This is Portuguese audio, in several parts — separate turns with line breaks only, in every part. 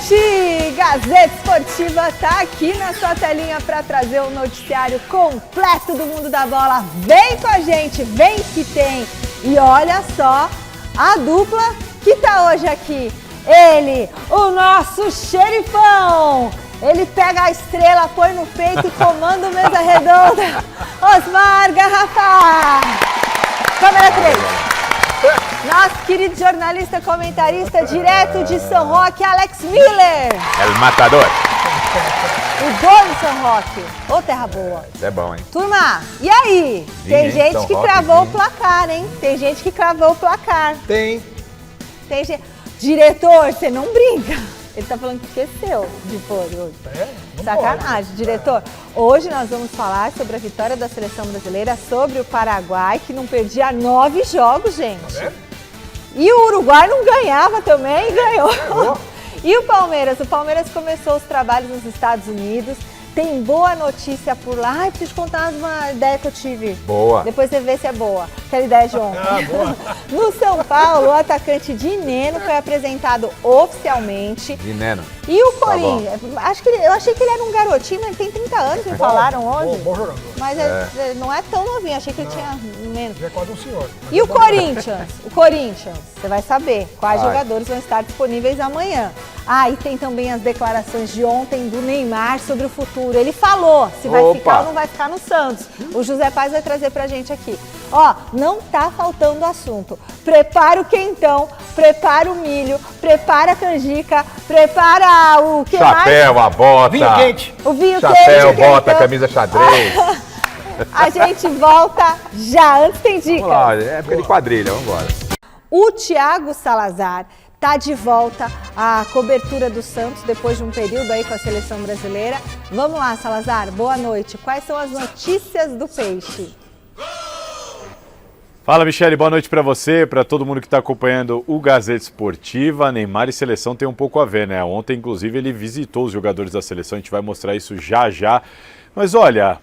noite! Gazeta Esportiva tá aqui na sua telinha para trazer um noticiário completo do mundo da bola. Vem com a gente, vem que tem! E olha só a dupla que tá hoje aqui. Ele, o nosso xerifão! Ele pega a estrela, põe no peito e comanda o mesa redonda. Osmar Garrafa! Câmera 3. Nosso querido jornalista, comentarista, direto de São Roque, Alex Miller.
El Matador.
O dono de São Roque. Ô, terra boa.
Isso é bom, hein?
Turma, e aí? Tem gente
São
que
Roque,
cravou o placar, hein? Tem gente que cravou o placar.
Tem.
Tem gente... Diretor, você não brinca. Ele tá falando que esqueceu de pôr hoje. Sacanagem, pode. Diretor. Hoje nós vamos falar sobre a vitória da seleção brasileira sobre o Paraguai, que não perdia 9 jogos, gente.
Tá
E o Uruguai não ganhava também e ganhou. E o Palmeiras? O Palmeiras começou os trabalhos nos Estados Unidos. Tem boa notícia por lá. Ai, preciso te contar uma ideia que eu tive.
Boa.
Depois você vê se é boa. Aquela ideia de ontem.
Boa.
No São Paulo, o atacante Dineno foi apresentado oficialmente.
Dineno.
E o Corinthians, eu achei que ele era um garotinho, mas ele tem 30 anos, me falaram hoje.
Bom jogador.
Mas não é tão novinho, achei que ele tinha menos.
Ele é quase um senhor.
E o Corinthians? O Corinthians, você vai saber quais jogadores vão estar disponíveis amanhã. Ah, e tem também as declarações de ontem do Neymar sobre o futuro. Ele falou se vai ficar ou não vai ficar no Santos. O José Paz vai trazer pra gente aqui. Ó, não tá faltando assunto. Prepara o quentão, prepara o milho, prepara a canjica, prepara o que mais?
Chapéu, a bota.
Vinho quente.
O vinho
Chapéu,
quente.
bota,
quentão.
camisa xadrez.
A gente volta já. Antes tem dica.
Vamos lá, é época de quadrilha, vamos embora.
O Thiago Salazar tá de volta à cobertura do Santos depois de um período aí com a seleção brasileira. Vamos lá, Salazar, boa noite. Quais são as notícias do Peixe?
Fala, Michele, boa noite para você, para todo mundo que está acompanhando o Gazeta Esportiva. Neymar e seleção tem um pouco a ver, né? Ontem, inclusive, ele visitou os jogadores da seleção, a gente vai mostrar isso já já. Mas olha,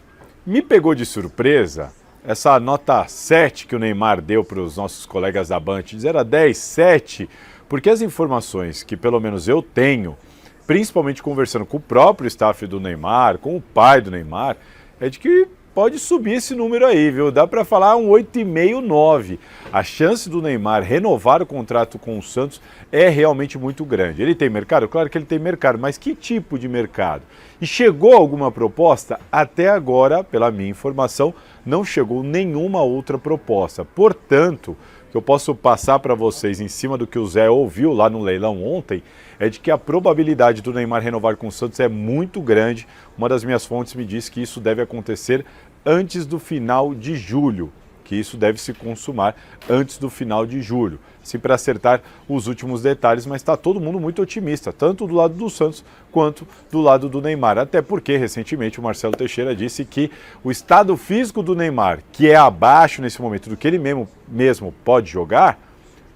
me pegou de surpresa essa nota 7 que o Neymar deu para os nossos colegas da Band, de 0 a 10, 7, porque as informações que pelo menos eu tenho, principalmente conversando com o próprio staff do Neymar, com o pai do Neymar, é de que pode subir esse número aí, viu? Dá para falar um 8,5, 9. A chance do Neymar renovar o contrato com o Santos é realmente muito grande. Ele tem mercado? Claro que ele tem mercado, mas que tipo de mercado? E chegou alguma proposta? Até agora, pela minha informação, não chegou nenhuma outra proposta. Portanto, o que eu posso passar para vocês em cima do que o Zé ouviu lá no leilão ontem, é de que a probabilidade do Neymar renovar com o Santos é muito grande. Uma das minhas fontes me disse que isso deve acontecer antes do final de julho, que isso deve se consumar antes do final de julho. Assim, para acertar os últimos detalhes, mas está todo mundo muito otimista, tanto do lado do Santos quanto do lado do Neymar. Até porque, recentemente, o Marcelo Teixeira disse que o estado físico do Neymar, que é abaixo nesse momento do que ele mesmo pode jogar,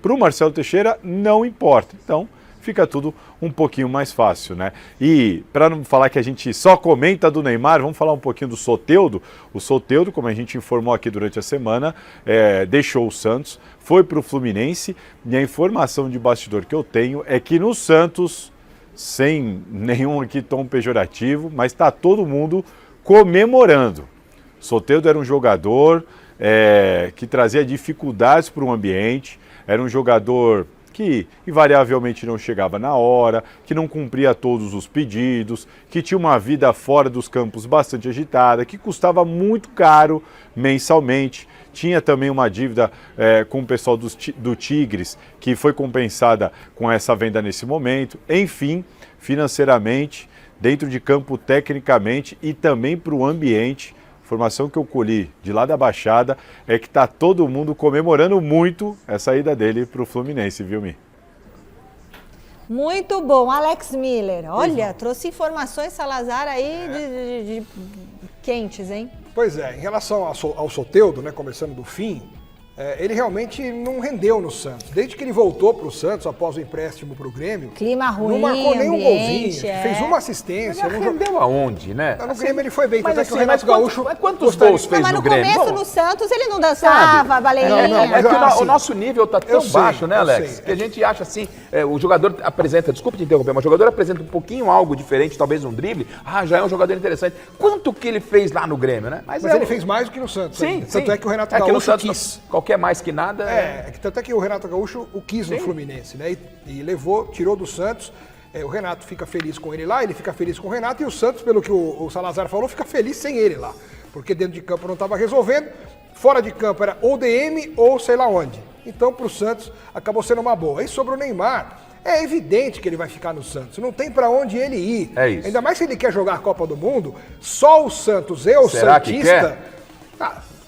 para o Marcelo Teixeira não importa. Então, fica tudo um pouquinho mais fácil, né? E para não falar que a gente só comenta do Neymar, vamos falar um pouquinho do Soteldo. O Soteldo, como a gente informou aqui durante a semana, deixou o Santos, foi para o Fluminense, e a informação de bastidor que eu tenho é que no Santos, sem nenhum aqui tom pejorativo, mas está todo mundo comemorando. Soteldo era um jogador que trazia dificuldades para o ambiente, era um jogador que invariavelmente não chegava na hora, que não cumpria todos os pedidos, que tinha uma vida fora dos campos bastante agitada, que custava muito caro mensalmente. Tinha também uma dívida com o pessoal do Tigres, que foi compensada com essa venda nesse momento. Enfim, financeiramente, dentro de campo tecnicamente e também para o ambiente, informação que eu colhi de lá da Baixada é que está todo mundo comemorando muito essa ida dele para o Fluminense, viu, Mi?
Muito bom, Alex Miller. Olha, trouxe informações, Salazar, aí de quentes, hein?
Pois é, em relação ao Soteldo, né, começando do fim, ele realmente não rendeu no Santos. Desde que ele voltou para o Santos, após o empréstimo para o Grêmio,
Clima ruim,
não marcou nenhum
ambiente,
golzinho, fez uma assistência.
Mas rendeu aonde, né?
No Grêmio ele foi bem,
Mas
até que o
assim,
Renato Gaúcho...
quantos gols fez
Mas
no
no
Grêmio?
começo, no Santos, ele não dançava, baleirinha.
mas
É que
assim,
o nosso nível tá tão
eu sei,
baixo, né,
eu
Alex?
sei.
Que a gente acha assim, o jogador apresenta, desculpa te interromper, mas o jogador apresenta um pouquinho algo diferente, talvez um drible, já é um jogador interessante. Quanto que ele fez lá no Grêmio, né?
Mas ele fez mais do que no Santos.
Sim,
ainda. Tanto é que o Renato
que no
Gaúcho
Santos,
quis.
qualquer mais que nada...
Tanto é que o Renato Gaúcho o quis no Fluminense, né? E levou, tirou do Santos. O Renato fica feliz com ele lá, ele fica feliz com o Renato, e o Santos, pelo que o Salazar falou, fica feliz sem ele lá. Porque dentro de campo não estava resolvendo, fora de campo era ou DM ou sei lá onde. Então, para o Santos, acabou sendo uma boa. E sobre o Neymar, é evidente que ele vai ficar no Santos, não tem para onde ele ir.
É isso.
Ainda mais se ele quer jogar a Copa do Mundo, só o Santos e o
Será que
Santista...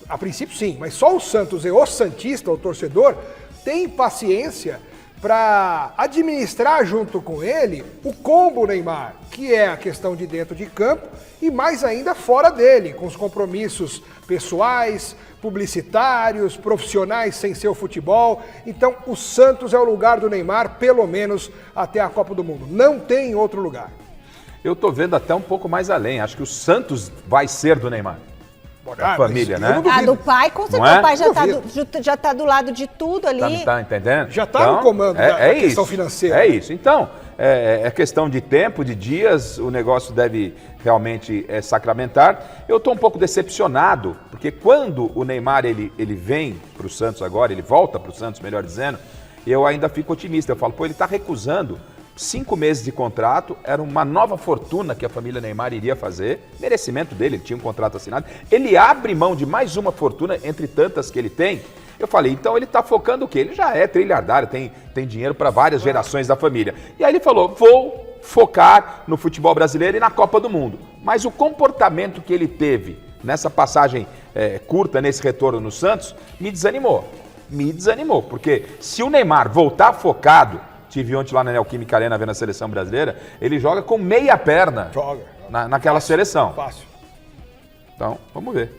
A princípio sim, mas só o Santos e o Santista, o torcedor, tem paciência para administrar junto com ele o combo Neymar, que é a questão de dentro de campo e mais ainda fora dele, com os compromissos pessoais, publicitários, profissionais sem ser o futebol. Então o Santos é o lugar do Neymar, pelo menos até a Copa do Mundo. Não tem outro lugar.
Eu tô vendo até um pouco mais além, acho que o Santos vai ser do Neymar. A família, né?
Do pai, com certeza.
Não é?
O pai já tá do lado de tudo ali.
Tá entendendo?
Já tá no comando da questão financeira.
É isso. Então, é questão de tempo, de dias, o negócio deve realmente sacramentar. Eu estou um pouco decepcionado, porque quando o Neymar ele vem para o Santos agora, ele volta para o Santos, melhor dizendo, eu ainda fico otimista. Eu falo, ele está recusando 5 meses de contrato, era uma nova fortuna que a família Neymar iria fazer, merecimento dele, ele tinha um contrato assinado, ele abre mão de mais uma fortuna entre tantas que ele tem. Eu falei, então ele está focando o quê? Ele já é trilhardário, tem dinheiro para várias gerações da família. E aí ele falou, vou focar no futebol brasileiro e na Copa do Mundo. Mas o comportamento que ele teve nessa passagem curta, nesse retorno no Santos, me desanimou, porque se o Neymar voltar focado, tive ontem lá na Neoquímica Arena vendo a seleção brasileira, ele joga com meia perna naquela seleção.
Fácil.
Então, vamos ver.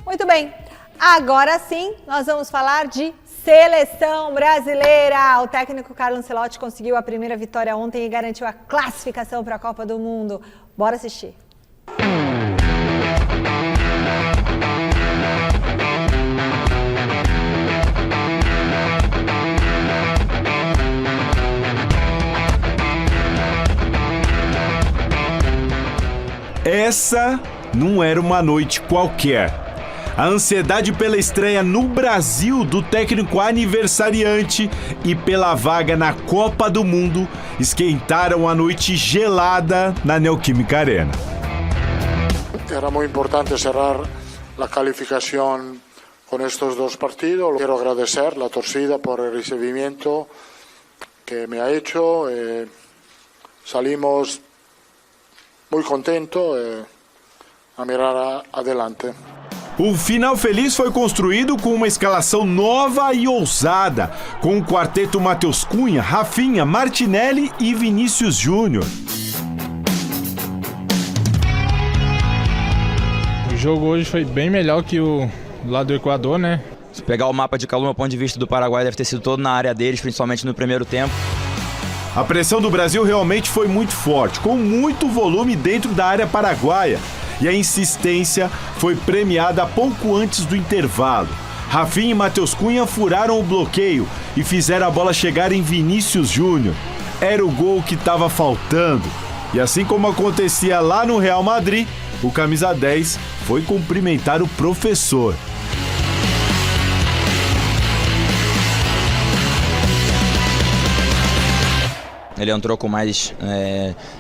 Muito bem. Agora sim, nós vamos falar de seleção brasileira. O técnico Carlo Ancelotti conseguiu a primeira vitória ontem e garantiu a classificação para a Copa do Mundo. Bora assistir.
Essa não era uma noite qualquer. A ansiedade pela estreia no Brasil do técnico aniversariante e pela vaga na Copa do Mundo esquentaram a noite gelada na Neoquímica Arena.
Era muy importante cerrar la calificación con estos 2 partidos. Quiero agradecer la torcida por el recibimiento que me ha hecho. Salimos muy contento a mirar adelante.
O final feliz foi construído com uma escalação nova e ousada, com o quarteto Matheus Cunha, Rafinha, Martinelli e Vinícius Júnior.
O jogo hoje foi bem melhor que o lado do Equador, né?
Se pegar o mapa de calor, do ponto de vista do Paraguai, deve ter sido todo na área deles, principalmente no primeiro tempo.
A pressão do Brasil realmente foi muito forte, com muito volume dentro da área paraguaia. E a insistência foi premiada pouco antes do intervalo. Rafinha e Matheus Cunha furaram o bloqueio e fizeram a bola chegar em Vinícius Júnior. Era o gol que estava faltando. E assim como acontecia lá no Real Madrid, o camisa 10 foi cumprimentar o professor.
Ele entrou com mais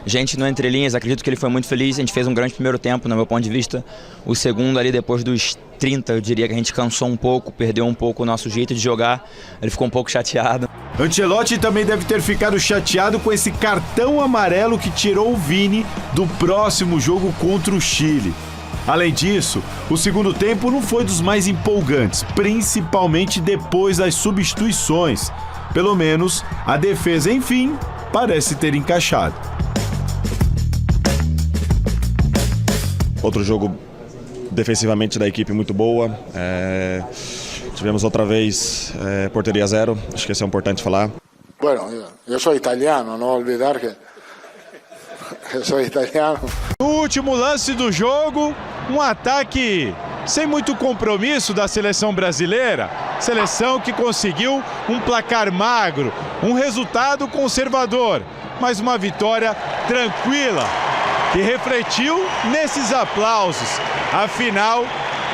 gente no entrelinhas, acredito que ele foi muito feliz, a gente fez um grande primeiro tempo, no meu ponto de vista. O segundo ali, depois dos 30, eu diria que a gente cansou um pouco, perdeu um pouco o nosso jeito de jogar, ele ficou um pouco chateado.
Ancelotti também deve ter ficado chateado com esse cartão amarelo que tirou o Vini do próximo jogo contra o Chile. Além disso, o segundo tempo não foi dos mais empolgantes, principalmente depois das substituições. Pelo menos, a defesa, enfim, parece ter encaixado.
Outro jogo defensivamente da equipe muito boa. Tivemos outra vez porteria zero, acho que isso é importante falar.
Bueno, eu sou italiano, não olvidar que eu sou italiano.
No último lance do jogo, um ataque sem muito compromisso da seleção brasileira. Seleção que conseguiu um placar magro, um resultado conservador, mas uma vitória tranquila, que refletiu nesses aplausos. Afinal,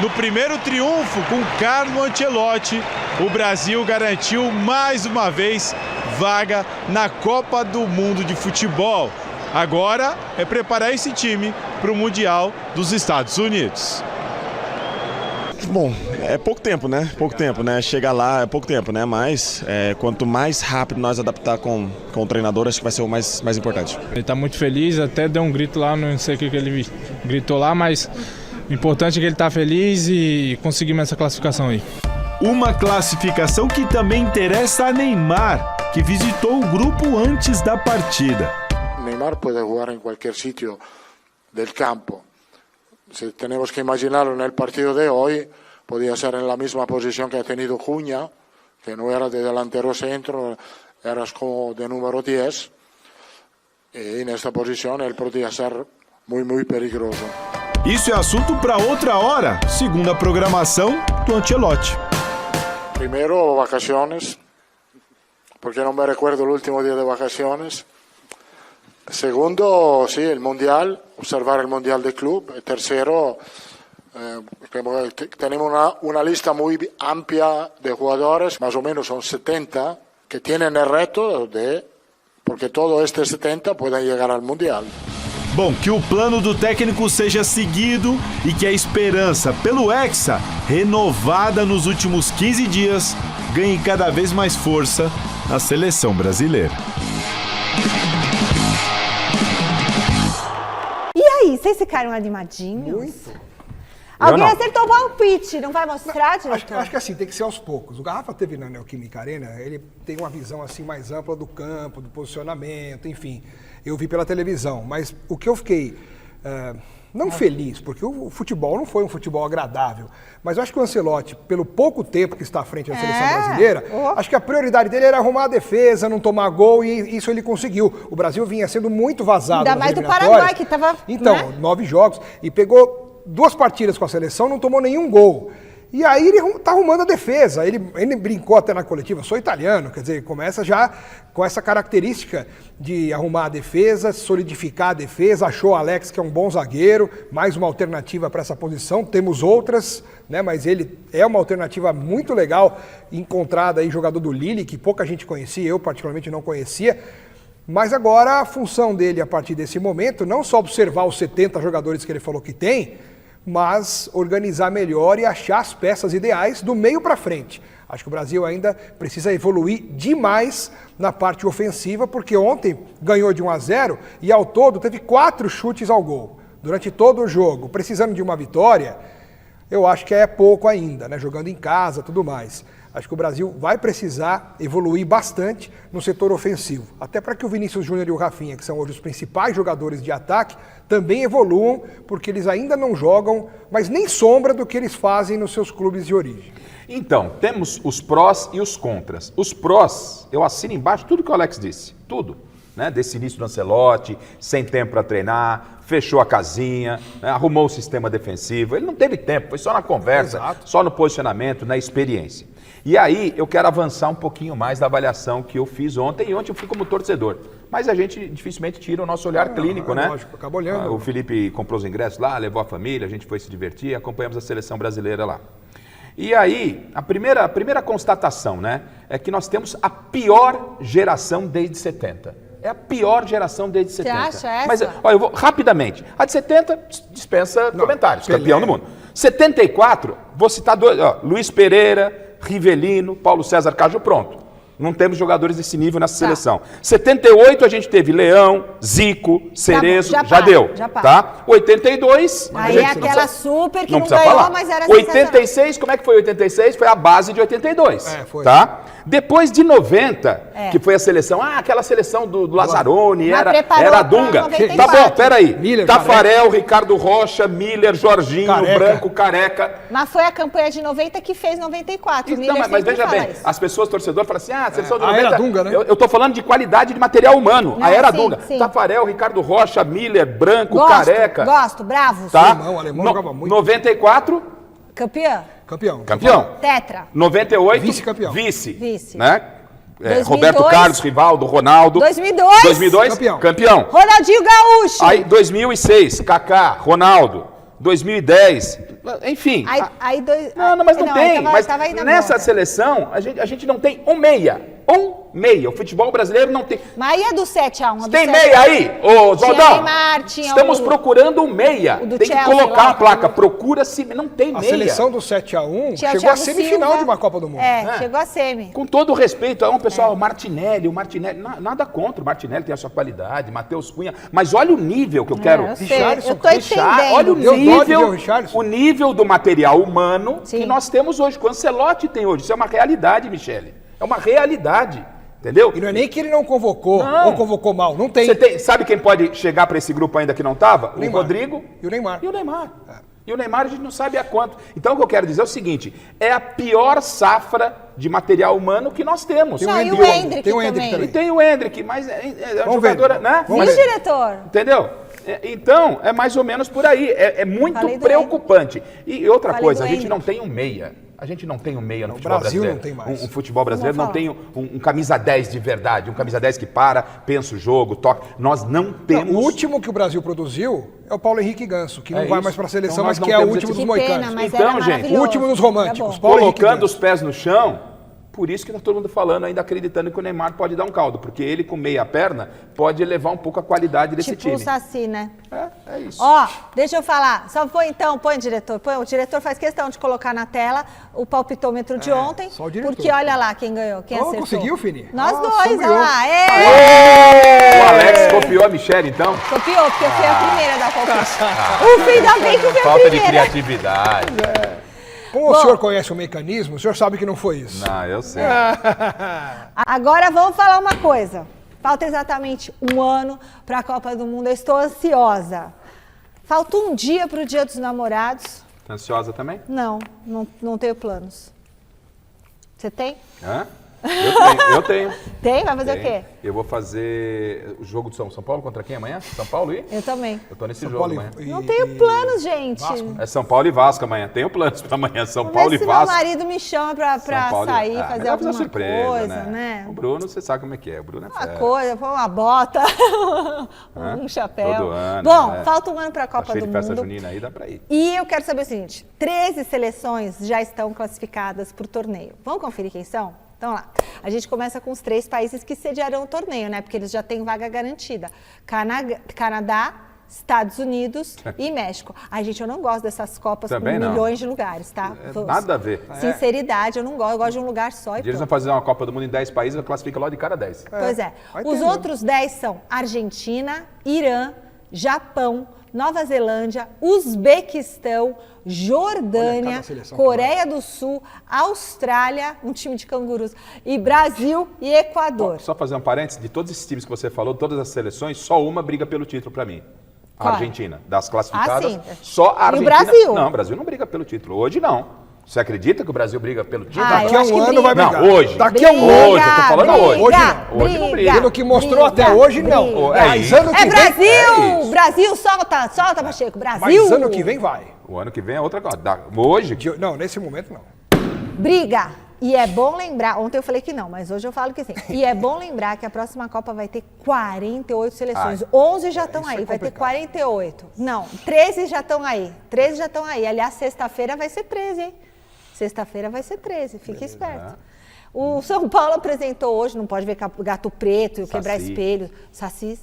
no primeiro triunfo com Carlo Ancelotti, o Brasil garantiu mais uma vez vaga na Copa do Mundo de Futebol. Agora é preparar esse time para o Mundial dos Estados Unidos.
Bom, é pouco tempo, né? Chegar lá é pouco tempo, né? Mas quanto mais rápido nós adaptar com o treinador, acho que vai ser o mais importante.
Ele está muito feliz, até deu um grito lá, não sei o que ele gritou lá, mas o importante é que ele está feliz e conseguimos essa classificação aí.
Uma classificação que também interessa a Neymar, que visitou o grupo antes da partida.
Neymar pode jogar em qualquer sitio del campo. Si tenemos que imaginarlo en el partido de hoy, podía ser en la misma posición que ha tenido Cunha, que no era de delantero centro, eras como de número 10, y en esta posición él podía ser muy peligroso.
Isso é assunto para outra hora, segundo a programação do Ancelotti.
Primero, vacaciones, porque no me recuerdo el último día de vacaciones. Segundo, sí, el Mundial, observar el Mundial de Club. Tercero, tenemos una lista muy amplia de jugadores, más o menos son 70, que tienen el reto de, porque todos estos 70 pueden llegar al Mundial.
Bom, que o plano do técnico seja seguido e que a esperança pelo Hexa, renovada nos últimos 15 dias, ganhe cada vez mais força na seleção brasileira.
E aí, vocês ficaram animadinhos?
Muito.
Alguém acertou o palpite, não vai mostrar, diretor?
Acho que assim, tem que ser aos poucos. O Garrafa teve na Neoquímica Arena, ele tem uma visão assim mais ampla do campo, do posicionamento, enfim. Eu vi pela televisão, mas o que eu fiquei não feliz, porque o futebol não foi um futebol agradável, mas eu acho que o Ancelotti, pelo pouco tempo que está à frente da seleção brasileira, acho que a prioridade dele era arrumar a defesa, não tomar gol, e isso ele conseguiu. O Brasil vinha sendo muito vazado.
Ainda mais do Paraguai, que estava...
Então, 9 jogos, e pegou 2 partidas com a seleção, não tomou nenhum gol. E aí ele está arrumando a defesa. Ele brincou até na coletiva, sou italiano, quer dizer, começa já com essa característica de arrumar a defesa, solidificar a defesa, achou o Alex, que é um bom zagueiro, mais uma alternativa para essa posição, temos outras, né, mas ele é uma alternativa muito legal, encontrada aí, jogador do Lille, que pouca gente conhecia, eu particularmente não conhecia, mas agora a função dele a partir desse momento, não só observar os 70 jogadores que ele falou que tem, mas organizar melhor e achar as peças ideais do meio para frente. Acho que o Brasil ainda precisa evoluir demais na parte ofensiva, porque ontem ganhou de 1-0 e ao todo teve 4 chutes ao gol durante todo o jogo. Precisando de uma vitória, eu acho que é pouco ainda, né? Jogando em casa, tudo mais. Acho que o Brasil vai precisar evoluir bastante no setor ofensivo. Até para que o Vinícius Júnior e o Rafinha, que são hoje os principais jogadores de ataque, também evoluam, porque eles ainda não jogam, mas nem sombra do que eles fazem nos seus clubes de origem.
Então, temos os prós e os contras. Os prós, eu assino embaixo tudo que o Alex disse, tudo. Né? Desse início do Ancelotti, sem tempo para treinar, fechou a casinha, né? Arrumou o sistema defensivo. Ele não teve tempo, foi só na conversa, só no posicionamento, na experiência. E aí eu quero avançar um pouquinho mais da avaliação que eu fiz ontem, e ontem eu fui como torcedor. Mas a gente dificilmente tira o nosso olhar clínico, né?
Lógico, acaba olhando.
O Felipe comprou os ingressos lá, levou a família, a gente foi se divertir, acompanhamos a seleção brasileira lá. E aí, a primeira constatação, né, é que nós temos a pior geração desde 70. É a pior geração desde 70.
Você acha essa?
Mas, olha, eu vou rapidamente. A de 70 dispensa comentários,
Pelé.
Campeão do mundo. 74, vou citar 2, ó, Luiz Pereira, Rivelino, Paulo César Caju, pronto. Não temos jogadores desse nível nessa seleção. 78 a gente teve Leão, Zico, Cerezo, já deu. Tá? 82...
Aí é aquela super que não
precisa
ganhou,
falar.
mas era
86, como é que foi 86? Foi a base de 82.
Foi.
Tá? Depois de 90, que foi a seleção, aquela seleção do Lazzaroni, era a Dunga. Tá bom, peraí.
Miller,
Tafarel, Ricardo Rocha, Miller, Jorginho,
Careca.
Branco, Careca.
Mas foi a campanha de 90 que fez 94.
Não, mas veja bem, as pessoas, torcedores, falam assim, a seleção de 90...
era Dunga, né?
Eu tô falando de qualidade de material humano.
Não,
A era
sim,
Dunga.
sim.
Tafarel, Ricardo Rocha, Miller, Branco,
Gosto,
Careca.
gosto, bravos.
Tá?
Alemão, alemão jogava muito.
94...
Campeã.
Campeão.
Tetra.
98,
Vice-campeão.
Vice.
Né?
2002.
Roberto Carlos, Rivaldo, Ronaldo.
2002.
2002, campeão.
Ronaldinho Gaúcho.
Aí 2006, Kaká, Ronaldo. 2010, enfim. Não, mas não tem. Mas nessa seleção, a gente não tem um meia. O futebol brasileiro não tem.
Mas aí é do 7-1.
Tem meia aí, ô Zaldão?
Neymar,
Estamos procurando um meia. Tem que colocar a placa. Procura-se. Não tem meia.
A seleção do 7-1 chegou à semifinal de uma Copa do Mundo.
Chegou à semi.
Com todo o respeito, pessoal, o Martinelli, nada contra o Martinelli, tem a sua qualidade, Matheus Cunha, mas olha o nível que eu quero.
Eu tô entendendo.
Olha o nível do material humano que nós temos hoje, que o Ancelotti tem hoje. Isso é uma realidade, Michele. É uma realidade, entendeu?
E não é nem que ele não convocou, ou convocou mal, não tem.
Sabe quem pode chegar para esse grupo ainda que não estava? O Rodrigo
e o Neymar.
E o Neymar a gente não sabe a quanto. Então o que eu quero dizer é o seguinte, é a pior safra de material humano que nós temos.
E o Endrick também.
E tem o Endrick, mas é um jogador, né?
E o diretor?
Entendeu? Então, é mais ou menos por aí. É muito preocupante. E outra coisa, a gente não tem um meia. A gente não tem um meia no futebol brasileiro.
Não tem mais.
Um futebol brasileiro não tem um camisa 10 de verdade, um camisa 10 que pensa o jogo, toca. Nós não temos...
O último que o Brasil produziu é o Paulo Henrique Ganso, que não vai mais para a seleção, mas que é o último dos moicanos.
Então, gente,
o último dos românticos.
Colocando os pés no chão, por isso que está todo mundo falando, ainda acreditando que o Neymar pode dar um caldo, porque ele com meia perna pode elevar um pouco a qualidade desse time.
Tipo o Saci, né?
É isso.
Ó, deixa eu falar. Só põe, diretor. O diretor faz questão de colocar na tela o palpitômetro de ontem.
Só o diretor.
Porque olha lá quem ganhou, quem acertou.
Conseguiu, Fini?
Nós dois, olha lá.
O Alex copiou a Michele, então?
Copiou, porque eu fui a primeira da palpite. O fim da bem que foi a
Falta de
primeira.
criatividade.
Como o senhor conhece o mecanismo, o senhor sabe que não foi isso.
Não, eu sei.
Agora vamos falar uma coisa. Falta exatamente um ano para a Copa do Mundo. Eu estou ansiosa. Falta um dia para o Dia dos Namorados.
Tá ansiosa também?
Não tenho planos. Você tem?
Hã? Eu tenho.
Tem? Vai fazer o quê?
Eu vou fazer o jogo de São Paulo contra quem amanhã? São Paulo e?
Eu também.
Eu tô nesse jogo amanhã.
Não tenho planos, gente.
Vasco.
É São Paulo e Vasco amanhã. Tenho planos para amanhã. São Paulo e
se
Vasco.
meu marido me chama pra sair, fazer alguma
surpresa,
coisa, né?
O Bruno, você sabe como é que é. O Bruno é
Uma
fera.
coisa, põe uma bota, um chapéu.
Todo ano,
Bom, falta um ano pra Copa
cheio
do
de festa
Mundo.
junina aí, dá pra ir.
E eu quero saber o seguinte, 13 seleções já estão classificadas pro torneio. Vamos conferir quem são? Então lá, a gente começa com os 3 países que sediarão o torneio, né? Porque eles já têm vaga garantida. Canadá, Estados Unidos e México. Ai, gente, eu não gosto dessas Copas
Também
com
não.
milhões de lugares, tá?
Nada a ver.
Sinceridade, eu não gosto. Eu gosto de um lugar só e
Eles vão
pronto.
fazer uma Copa do Mundo em 10 países, classifica logo de cada 10.
Pois é. Os outros 10 são Argentina, Irã, Japão, Nova Zelândia, Uzbequistão, Jordânia, Coreia do Sul, Austrália, um time de cangurus, e Brasil e Equador.
Só fazer um parênteses, de todos esses times que você falou, todas as seleções, só uma briga pelo título pra mim. A
Qual?
Argentina. Das classificadas,
sim.
só a Argentina.
E o Brasil?
Não, o Brasil não briga pelo título. Hoje não. Você acredita que o Brasil briga pelo título?
Daqui a um ano vai brigar.
Não, hoje.
Daqui a um
Hoje,
ano.
eu tô falando hoje.
Hoje não.
Hoje não briga.
Pelo que mostrou até hoje, não. Mas
isso.
ano que vem...
Brasil! Brasil, solta, Pacheco, Brasil!
Mas ano que vem vai.
O ano que vem é outra coisa. Hoje...
Não, nesse momento não.
Briga! E é bom lembrar, ontem eu falei que não, mas hoje eu falo que sim. E é bom lembrar que a próxima Copa vai ter 48 seleções. 11 já estão aí, vai ter 48. Não, 13 já estão aí. 13 já estão aí. Aliás, sexta-feira vai ser 13, hein? Sexta-feira vai ser 13, fique esperto. O São Paulo apresentou hoje, não pode ver gato preto, quebrar espelho. Saci,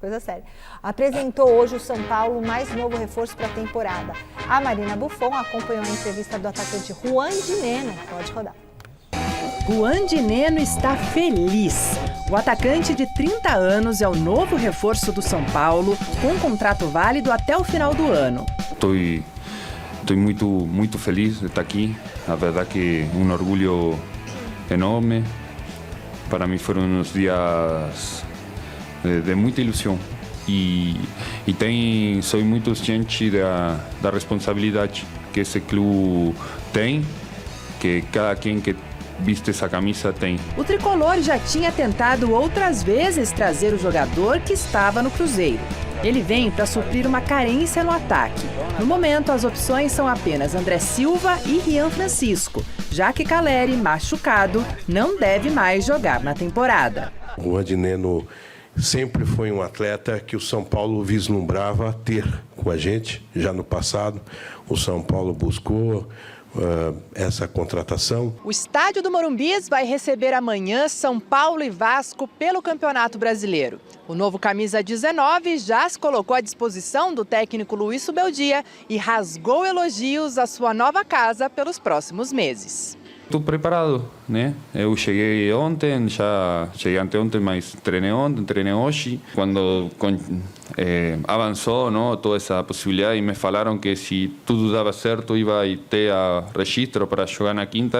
coisa séria. Apresentou hoje o São Paulo o mais novo reforço para a temporada. A Marina Buffon acompanhou a entrevista do atacante Juan de Mena. Pode rodar.
Juan Dinenno está feliz. O atacante de 30 anos é o novo reforço do São Paulo, com um contrato válido até o final do ano.
Estou muito feliz de estar aqui. A verdade que um orgulho enorme. Para mim foram uns dias de muita ilusão. E sou muito ciente da responsabilidade que esse clube tem, que cada quem que viste essa camisa tem.
O tricolor já tinha tentado outras vezes trazer o jogador que estava no Cruzeiro. Ele vem para suprir uma carência no ataque. No momento, as opções são apenas André Silva e Rian Francisco, já que Calleri, machucado, não deve mais jogar na temporada.
O Juan Dinenno sempre foi um atleta que o São Paulo vislumbrava ter com a gente. Já no passado, o São Paulo buscou essa contratação.
O estádio do Morumbis vai receber amanhã São Paulo e Vasco pelo Campeonato Brasileiro. O novo camisa 19 já se colocou à disposição do técnico Luiz Subeldia e rasgou elogios à sua nova casa pelos próximos meses.
Estou preparado, né? Eu cheguei ontem, já cheguei anteontem, mas treinei ontem, treinei hoje. Quando avançou, não, toda essa possibilidade e me falaram que se tudo dava certo, ia ter registro para jogar na quinta,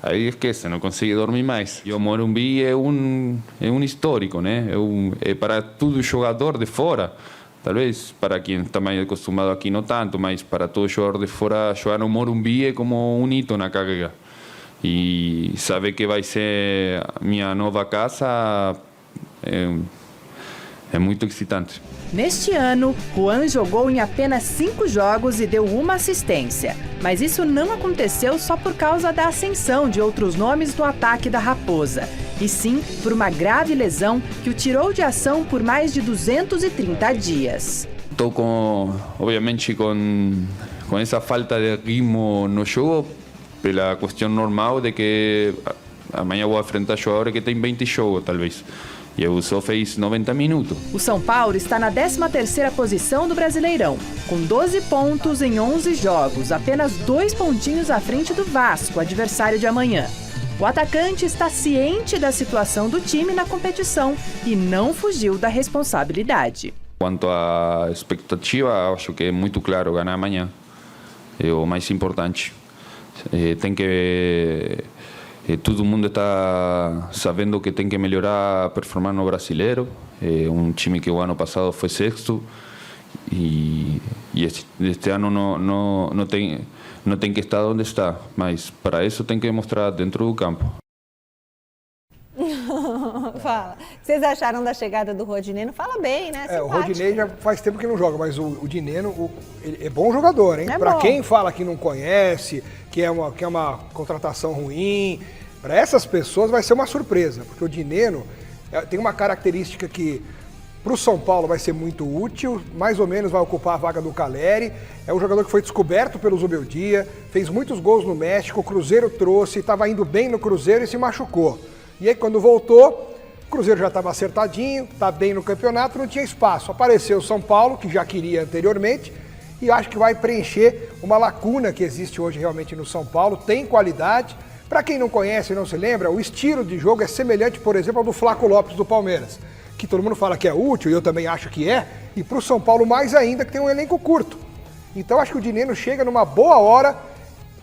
aí esquece, não consegui dormir mais. E o Morumbi é um histórico, né? É para todo jogador de fora. Talvez para quem está mais acostumado aqui não tanto, mas para todo jogador de fora jogar no Morumbi é como um hito na carreira. E saber que vai ser minha nova casa é muito excitante.
Neste ano, Juan jogou em apenas 5 jogos e deu uma assistência. Mas isso não aconteceu só por causa da ascensão de outros nomes no ataque da Raposa, e sim por uma grave lesão que o tirou de ação por mais de 230 dias.
Estou obviamente com essa falta de ritmo no jogo, pela questão normal de que amanhã vou enfrentar jogadores que têm 20 jogos, talvez. E eu só fiz 90 minutos.
O São Paulo está na 13ª posição do Brasileirão, com 12 pontos em 11 jogos, apenas 2 pontinhos à frente do Vasco, adversário de amanhã. O atacante está ciente da situação do time na competição e não fugiu da responsabilidade.
Quanto à expectativa, acho que é muito claro ganhar amanhã. É o mais importante. Tem que todo mundo está sabendo que tem que melhorar a performance no Brasileiro. É um time que o ano passado foi 6º e este ano não tem que estar onde está, mas para isso tem que mostrar dentro do campo.
Fala. Vocês acharam da chegada do Rodinenno? Fala bem, né?
O Rodinei já faz tempo que não joga, mas o Dinenno ele é bom jogador, hein? Para quem fala que não conhece, que é uma contratação ruim, para essas pessoas vai ser uma surpresa, porque o Dinenno tem uma característica que para o São Paulo vai ser muito útil, mais ou menos vai ocupar a vaga do Calleri. É um jogador que foi descoberto pelo Zubeldia, fez muitos gols no México, o Cruzeiro trouxe, estava indo bem no Cruzeiro e se machucou. E aí quando voltou, o Cruzeiro já estava acertadinho, está bem no campeonato, não tinha espaço. Apareceu o São Paulo, que já queria anteriormente, e acho que vai preencher uma lacuna que existe hoje realmente no São Paulo, tem qualidade. Para quem não conhece e não se lembra, o estilo de jogo é semelhante, por exemplo, ao do Flaco Lopes do Palmeiras, que todo mundo fala que é útil, e eu também acho que é, e para o São Paulo mais ainda, que tem um elenco curto. Então acho que o Dinenno chega numa boa hora,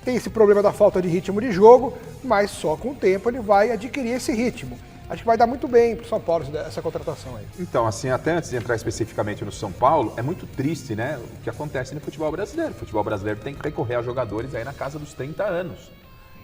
tem esse problema da falta de ritmo de jogo, mas só com o tempo ele vai adquirir esse ritmo. Acho que vai dar muito bem para o São Paulo essa contratação aí.
Então, assim, até antes de entrar especificamente no São Paulo, é muito triste, né, o que acontece no futebol brasileiro. O futebol brasileiro tem que recorrer a jogadores aí na casa dos 30 anos.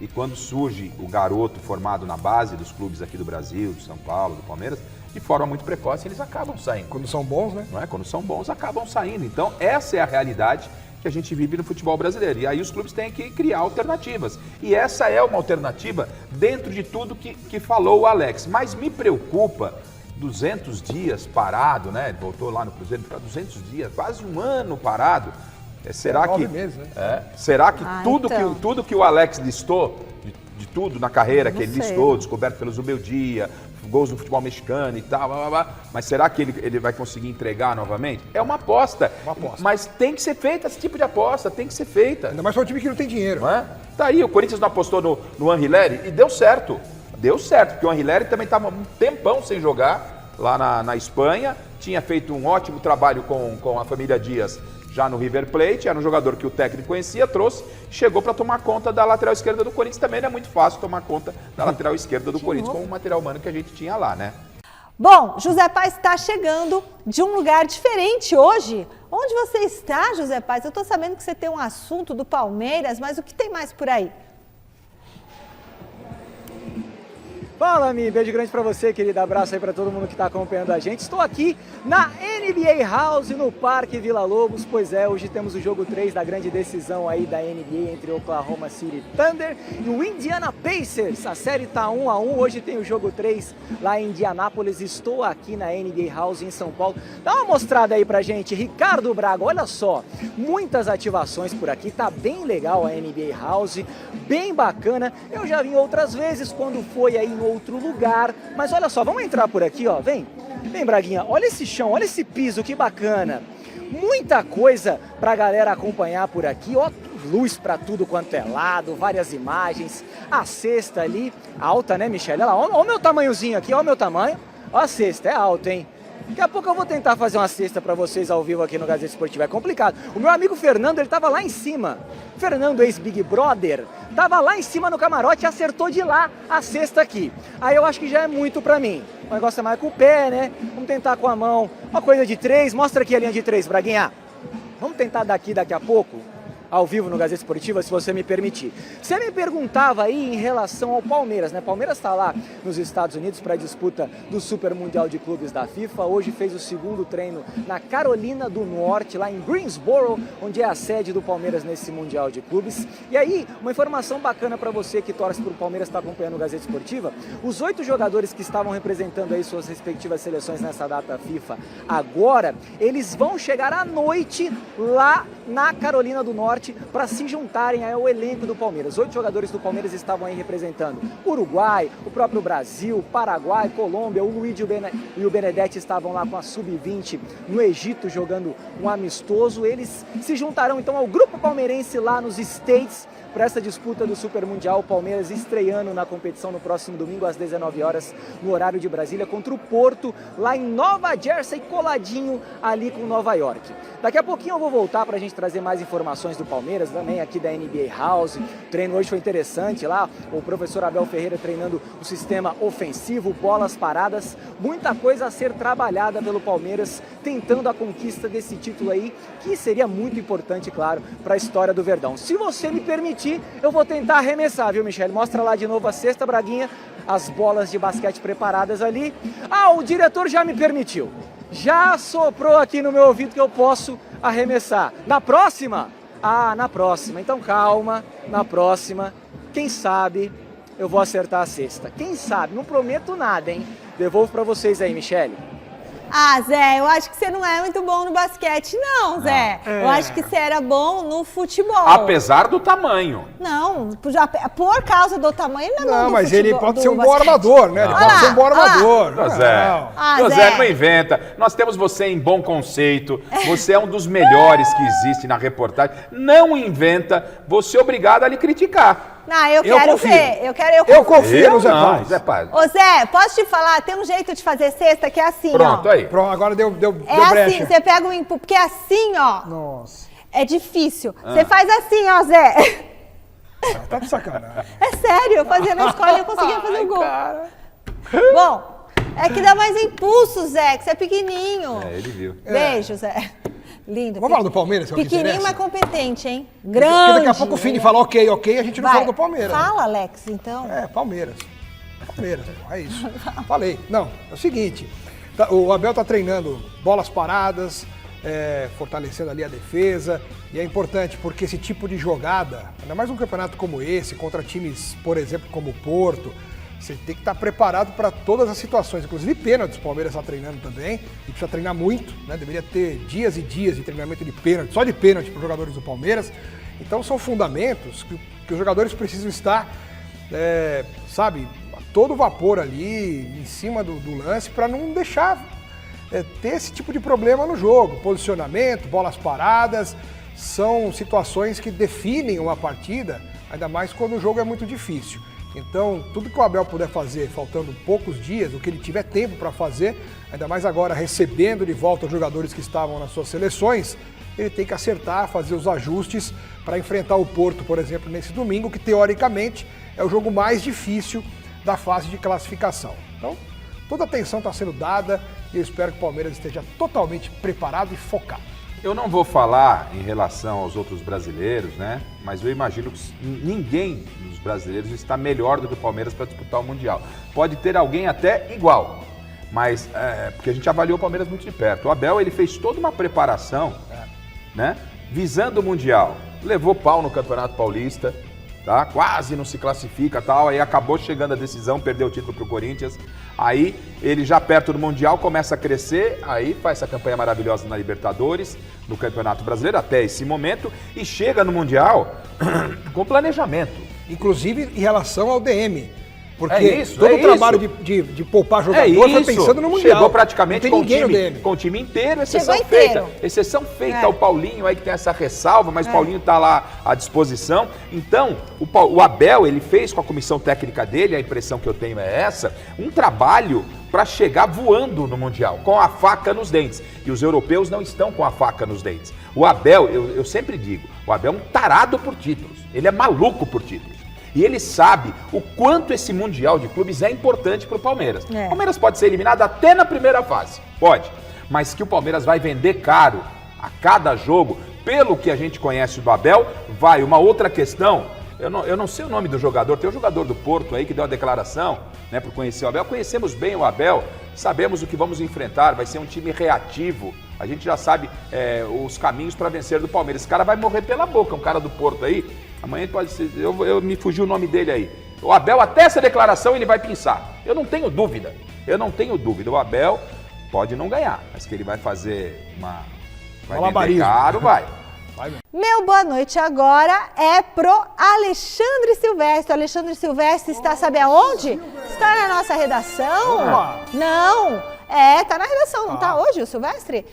E quando surge o garoto formado na base dos clubes aqui do Brasil, do São Paulo, do Palmeiras, de forma muito precoce, eles acabam saindo.
Quando são bons, né?
Não é? Quando são bons, acabam saindo. Então, essa é a realidade que a gente vive no futebol brasileiro. E aí os clubes têm que criar alternativas. E essa é uma alternativa dentro de tudo que falou o Alex. Mas me preocupa 200 dias parado, né? Ele voltou lá no Cruzeiro, ficar 200 dias, quase um ano parado. Será que
9 meses, né?
Será que tudo que o Alex listou, de tudo na carreira que ele listou, descoberto pelo Zubeldia, gols no futebol mexicano e tal, blá, blá, blá. Mas será que ele vai conseguir entregar novamente? É uma aposta. Mas tem que ser feita esse tipo de aposta, tem que ser feita.
Ainda mais para um time que não tem dinheiro.
Não é? Tá aí, o Corinthians não apostou no Anrileri e deu certo. Deu certo, porque o Anrileri também estava um tempão sem jogar lá na Espanha, tinha feito um ótimo trabalho com a família Dias já no River Plate, era um jogador que o técnico conhecia, trouxe, chegou para tomar conta da lateral esquerda do Corinthians. Também não é muito fácil tomar conta da lateral esquerda do Corinthians com o material humano que a gente tinha lá, né?
Bom, José Paz está chegando de um lugar diferente hoje. Onde você está, José Paz? Eu estou sabendo que você tem um assunto do Palmeiras, mas o que tem mais por aí?
Fala, Mi, beijo grande pra você, querida, abraço aí pra todo mundo que tá acompanhando a gente. Estou aqui na NBA House, no Parque Vila Lobos, pois é, hoje temos o jogo 3 da grande decisão aí da NBA entre o Oklahoma City Thunder e o Indiana Pacers. A série tá 1-1, hoje tem o jogo 3 lá em Indianápolis. Estou aqui na NBA House em São Paulo. Dá uma mostrada aí pra gente, Ricardo Braga, olha só, muitas ativações por aqui, tá bem legal a NBA House, bem bacana. Eu já vim outras vezes quando foi aí em outro lugar, mas olha só, vamos entrar por aqui, ó, vem, Braguinha, olha esse chão, olha esse piso, que bacana, muita coisa pra galera acompanhar por aqui, ó, luz pra tudo quanto é lado, várias imagens, a cesta ali, alta, né, Michele, olha lá, ó o meu tamanhozinho aqui, ó o meu tamanho, ó a cesta, é alta, hein. Daqui a pouco eu vou tentar fazer uma cesta para vocês ao vivo aqui no Gazeta Esportiva. É complicado. O meu amigo Fernando, ele tava lá em cima. Fernando, ex-Big Brother, tava lá em cima no camarote e acertou de lá a cesta aqui. Aí eu acho que já é muito para mim. O negócio é mais com o pé, né? Vamos tentar com a mão. Uma coisa de 3. Mostra aqui a linha de 3, Braguinha. Vamos tentar daqui a pouco, ao vivo no Gazeta Esportiva, se você me permitir. Você me perguntava aí em relação ao Palmeiras, né? Palmeiras está lá nos Estados Unidos para a disputa do Super Mundial de Clubes da FIFA. Hoje fez o segundo treino na Carolina do Norte, lá em Greensboro, onde é a sede do Palmeiras nesse Mundial de Clubes. E aí, uma informação bacana para você que torce para o Palmeiras, está acompanhando o Gazeta Esportiva. Os 8 jogadores que estavam representando aí suas respectivas seleções nessa data FIFA agora, eles vão chegar à noite lá na Carolina do Norte para se juntarem ao elenco do Palmeiras. 8 jogadores do Palmeiras estavam aí representando Uruguai, o próprio Brasil, Paraguai, Colômbia, o Luiz e o Benedetti estavam lá com a Sub-20 no Egito jogando um amistoso. Eles se juntarão então ao grupo palmeirense lá nos States para essa disputa do Super Mundial. O Palmeiras estreando na competição no próximo domingo às 19 horas no horário de Brasília contra o Porto lá em Nova Jersey, coladinho ali com Nova York. Daqui a pouquinho eu vou voltar para a gente trazer mais informações do Palmeiras, também aqui da NBA House. O treino hoje foi interessante lá, o professor Abel Ferreira treinando o sistema ofensivo, bolas paradas, muita coisa a ser trabalhada pelo Palmeiras, tentando a conquista desse título aí, que seria muito importante, claro, para a história do Verdão. Se você me permitir, eu vou tentar arremessar, viu, Michele? Mostra lá de novo a cesta, Braguinha, as bolas de basquete preparadas ali. Ah, o diretor já me permitiu. Já soprou aqui no meu ouvido que eu posso arremessar. Na próxima? Ah, na próxima. Então calma, na próxima. Quem sabe eu vou acertar a cesta. Quem sabe? Não prometo nada, hein? Devolvo pra vocês aí, Michele.
Ah, Zé, eu acho que você não é muito bom no basquete, não, Zé. Eu acho que você era bom no futebol.
Apesar do tamanho.
Não, por causa do tamanho, ele não é bom no futebol.
Não, mas ele pode ser um bom armador, né? Ele pode ser um bom armador.
Zé, não inventa. Nós temos você em bom conceito. Você é um dos melhores que existe na reportagem. Não inventa. Você é obrigado a lhe criticar.
Não, eu quero
confio.
ver.
Eu confio no Zé Paz.
Ô Zé, posso te falar? Tem um jeito de fazer cesta que é assim,
Pronto,
ó.
Aí.
Pronto, agora deu
é
brecha.
assim, você pega o input, porque é assim, ó.
Nossa.
É difícil. Você faz assim, ó, Zé.
Tá de sacanagem.
É sério, eu fazia na escola e eu conseguia fazer o gol. Cara. Bom, é que dá mais impulso, Zé, que você é pequenininho.
É, ele viu.
Beijo, Zé. Lindo.
Vamos falar do Palmeiras, que é o que
pequenininho,
interessa?
mas competente, hein? Grande.
Porque daqui a pouco o Fini fala ok, a gente não fala do Palmeiras.
Fala, Alex, então.
Palmeiras, é isso. Falei. Não, é o seguinte, o Abel tá treinando bolas paradas, fortalecendo ali a defesa, e é importante porque esse tipo de jogada, ainda mais um campeonato como esse, contra times, por exemplo, como o Porto, você tem que estar preparado para todas as situações, inclusive pênaltis. O Palmeiras está treinando também e precisa treinar muito, né? Deveria ter dias e dias de treinamento de pênalti, só de pênalti para os jogadores do Palmeiras. Então são fundamentos que os jogadores precisam estar, todo vapor ali, em cima do lance, para não deixar ter esse tipo de problema no jogo. Posicionamento, bolas paradas, são situações que definem uma partida, ainda mais quando o jogo é muito difícil. Então, tudo que o Abel puder fazer, faltando poucos dias, o que ele tiver tempo para fazer, ainda mais agora recebendo de volta os jogadores que estavam nas suas seleções, ele tem que acertar, fazer os ajustes para enfrentar o Porto, por exemplo, nesse domingo, que teoricamente é o jogo mais difícil da fase de classificação. Então, toda a atenção está sendo dada e eu espero que o Palmeiras esteja totalmente preparado e focado.
Eu não vou falar em relação aos outros brasileiros, né? Mas eu imagino que ninguém dos brasileiros está melhor do que o Palmeiras para disputar o Mundial. Pode ter alguém até igual, mas porque a gente avaliou o Palmeiras muito de perto. O Abel, ele fez toda uma preparação, né? Visando o Mundial. Levou pau no Campeonato Paulista, tá? Quase não se classifica, tal. Aí acabou chegando a decisão, perdeu o título para o Corinthians. Aí ele já perto do Mundial começa a crescer, aí faz essa campanha maravilhosa na Libertadores, no Campeonato Brasileiro até esse momento e chega no Mundial com planejamento.
Inclusive em relação ao DM. Porque
isso,
todo o trabalho de poupar jogador foi pensando no Mundial.
Chegou praticamente com o time inteiro, exceção feita. Exceção feita ao Paulinho aí que tem essa ressalva, mas o Paulinho está lá à disposição. Então, o Abel, ele fez com a comissão técnica dele, a impressão que eu tenho é essa, um trabalho para chegar voando no Mundial, com a faca nos dentes. E os europeus não estão com a faca nos dentes. O Abel, eu sempre digo, o Abel é um tarado por títulos. Ele é maluco por títulos. E ele sabe o quanto esse Mundial de Clubes é importante para o Palmeiras. O Palmeiras pode ser eliminado até na primeira fase, pode. Mas que o Palmeiras vai vender caro a cada jogo, pelo que a gente conhece do Abel, vai. Uma outra questão, eu não sei o nome do jogador, tem um jogador do Porto aí que deu a declaração, né, por conhecer o Abel. Conhecemos bem o Abel, sabemos o que vamos enfrentar, vai ser um time reativo. A gente já sabe os caminhos para vencer do Palmeiras. Esse cara vai morrer pela boca, um cara do Porto aí. Amanhã pode ser, me fugiu o nome dele aí. O Abel, até essa declaração, ele vai pensar. Eu não tenho dúvida. O Abel pode não ganhar, mas que ele vai fazer vai vender caro, vai.
Meu boa noite agora é pro Alexandre Silvestre. O Alexandre Silvestre está, sabe aonde? Está na nossa redação. Não, tá na redação, não tá hoje o Silvestre?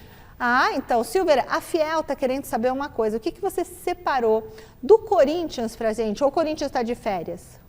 Então, Silver, a Fiel está querendo saber uma coisa. O que você separou do Corinthians pra gente? Ou o Corinthians está de férias?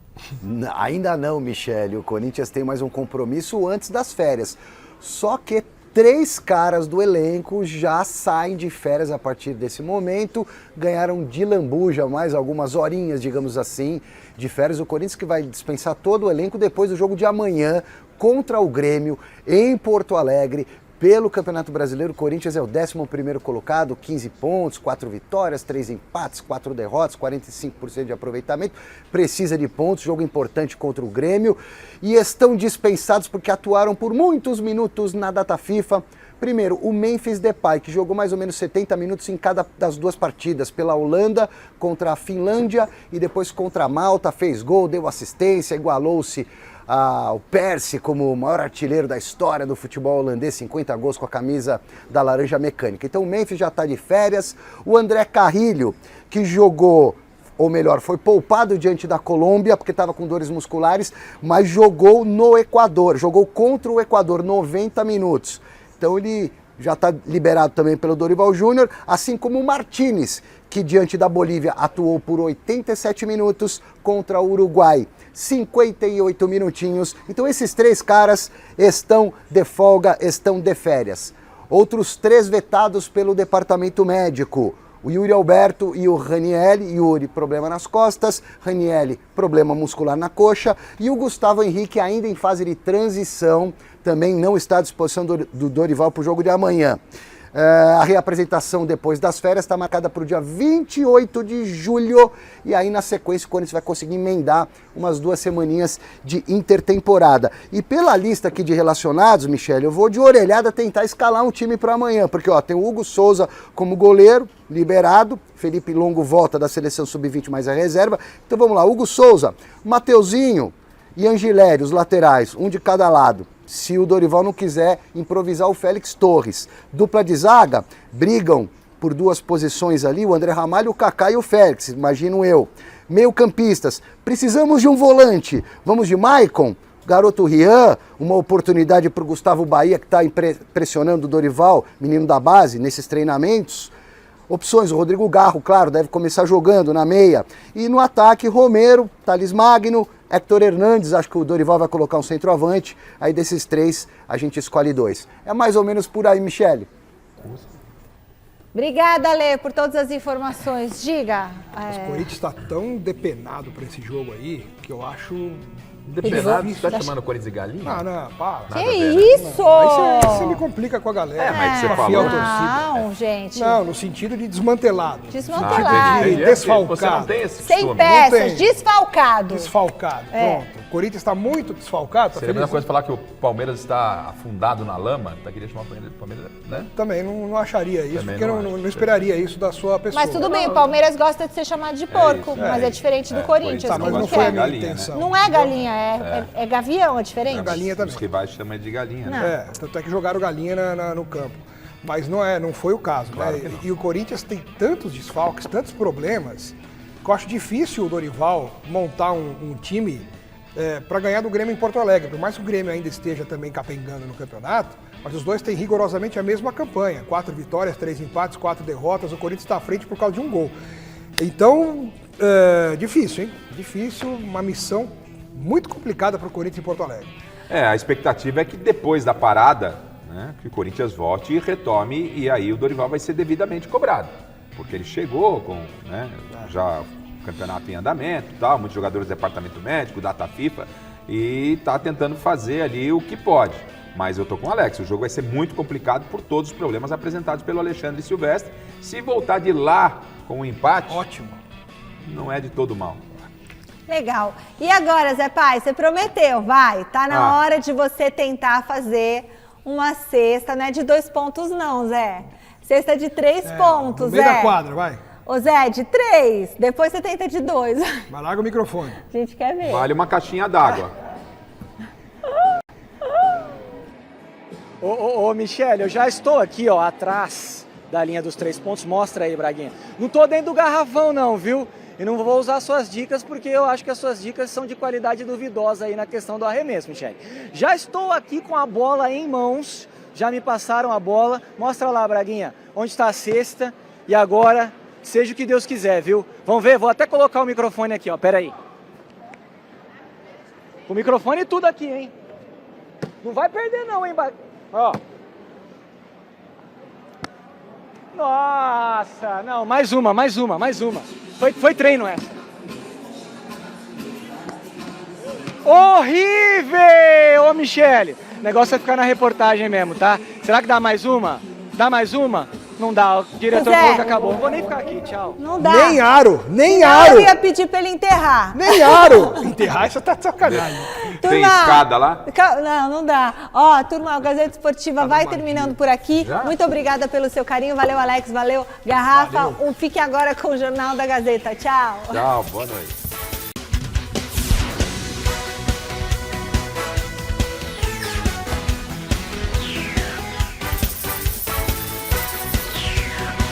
Ainda não, Michele. O Corinthians tem mais um compromisso antes das férias. Só que 3 caras do elenco já saem de férias a partir desse momento. Ganharam de lambuja mais algumas horinhas, digamos assim, de férias. O Corinthians que vai dispensar todo o elenco depois do jogo de amanhã contra o Grêmio em Porto Alegre. Pelo Campeonato Brasileiro, o Corinthians é o 11º colocado, 15 pontos, 4 vitórias, 3 empates, 4 derrotas, 45% de aproveitamento. Precisa de pontos, jogo importante contra o Grêmio. E estão dispensados porque atuaram por muitos minutos na data FIFA. Primeiro, o Memphis Depay, que jogou mais ou menos 70 minutos em cada das 2 partidas, pela Holanda contra a Finlândia e depois contra a Malta, fez gol, deu assistência, igualou-se ao Percy como o maior artilheiro da história do futebol holandês, 50 gols com a camisa da Laranja Mecânica. Então o Memphis já está de férias. O André Carrilho, que jogou, ou melhor, foi poupado diante da Colômbia, porque estava com dores musculares, mas jogou no Equador, jogou contra o Equador 90 minutos. Então ele já está liberado também pelo Dorival Júnior, assim como o Martínez, que diante da Bolívia atuou por 87 minutos contra o Uruguai, 58 minutinhos. Então esses 3 caras estão de folga, estão de férias. Outros 3 vetados pelo departamento médico. O Yuri Alberto e o Ranielli. Yuri, problema nas costas. Ranielli, problema muscular na coxa. E o Gustavo Henrique, ainda em fase de transição, também não está à disposição do Dorival para o jogo de amanhã. A reapresentação depois das férias está marcada para o dia 28 de julho e aí na sequência o Corinthians vai conseguir emendar umas 2 semaninhas de intertemporada. E pela lista aqui de relacionados, Michele, eu vou de orelhada tentar escalar um time para amanhã, porque tem o Hugo Souza como goleiro, liberado, Felipe Longo volta da seleção sub-20 mais a reserva. Então vamos lá, Hugo Souza, Mateuzinho e Angileri, os laterais, um de cada lado. Se o Dorival não quiser improvisar o Félix Torres. Dupla de zaga, brigam por 2 posições ali, o André Ramalho, o Kaká e o Félix, imagino eu. Meio campistas, precisamos de um volante. Vamos de Maicon, Garoto Rian, uma oportunidade para o Gustavo Bahia, que está pressionando o Dorival, menino da base, nesses treinamentos. Opções, o Rodrigo Garro, claro, deve começar jogando na meia. E no ataque, Romero, Thales Magno, Héctor Hernandes, acho que o Dorival vai colocar um centroavante. Aí desses 3, a gente escolhe 2. É mais ou menos por aí, Michele.
Obrigada, Lê, por todas as informações. Diga.
O Corinthians está tão depenado para esse jogo aí, que eu acho...
Depenado? Você tá chamando o Corinthians de galinha?
Não, para.
Que isso?
Aí você me complica com a galera.
Mas você falou.
Não, gente.
Não, no sentido de desmantelado.
Desmantelado.
De desfalcado.
Você não tem esse
Sem
costume.
peças, desfalcado.
Desfalcado, pronto. O Corinthians está muito desfalcado.
Seria a mesma coisa falar que o Palmeiras está afundado na lama? Queria chamar o Palmeiras, né?
Também não acharia isso,
Também
porque não esperaria isso da sua pessoa.
Mas tudo bem, o Palmeiras gosta de ser chamado de porco, mas é diferente do Corinthians.
Tá, mas não foi a minha intenção.
Não é galinha, é gavião, é diferente.
É galinha também.
Os rivais chamam de galinha, né?
Tanto é que jogaram galinha no campo. Mas não foi o caso,
Claro
né? E o Corinthians tem tantos desfalques, tantos problemas, que eu acho difícil o Dorival montar um time para ganhar do Grêmio em Porto Alegre. Por mais que o Grêmio ainda esteja também capengando no campeonato, mas os dois têm rigorosamente a mesma campanha. 4 vitórias, 3 empates, 4 derrotas. O Corinthians está à frente por causa de um gol. Então, difícil, hein? Difícil, uma missão muito complicada para o Corinthians em Porto Alegre.
A expectativa é que depois da parada, né, que o Corinthians volte e retome, e aí o Dorival vai ser devidamente cobrado. Porque ele chegou com já o campeonato em andamento, tal, muitos jogadores do departamento médico, data FIFA, e está tentando fazer ali o que pode. Mas eu tô com o Alex, o jogo vai ser muito complicado por todos os problemas apresentados pelo Alexandre Silvestre. Se voltar de lá com um empate,
ótimo,
não é de todo mal.
Legal. E agora, Zé Pai, você prometeu, vai? Tá na hora de você tentar fazer uma cesta, não é de 2 pontos não, Zé. Cesta de 3 pontos,
no meio
Zé.
da quadra, vai.
Ô Zé, de 3, depois você tenta de 2.
Mas larga o microfone.
A gente quer ver.
Vale uma caixinha d'água.
Ô, Michele, eu já estou aqui, ó, atrás da linha dos 3 pontos. Mostra aí, Braguinha. Não tô dentro do garrafão não, viu? E não vou usar suas dicas porque eu acho que as suas dicas são de qualidade duvidosa aí na questão do arremesso, Michele. Já estou aqui com a bola em mãos, já me passaram a bola. Mostra lá, Braguinha, onde está a cesta. E agora, seja o que Deus quiser, viu? Vamos ver, vou até colocar o microfone aqui, ó, pera aí. O microfone e tudo aqui, hein? Não vai perder não, hein, ó. Nossa, não, mais uma. Foi treino essa. Horrível! Ô, Michele, o negócio vai ficar na reportagem mesmo, tá? Será que dá mais uma? Dá mais uma? Não dá, o diretor falou que acabou. Não vou nem ficar aqui, tchau.
Não dá.
Nem aro.
Eu ia pedir pra ele enterrar.
Nem aro. Enterrar, isso tá de sacanagem.
Tem escada lá?
Não dá. Ó, turma, o Gazeta Esportiva vai terminando por aqui. Já? Muito obrigada pelo seu carinho. Valeu, Alex. Valeu, Garrafa. Fique agora com o Jornal da Gazeta. Tchau.
Tchau, boa noite.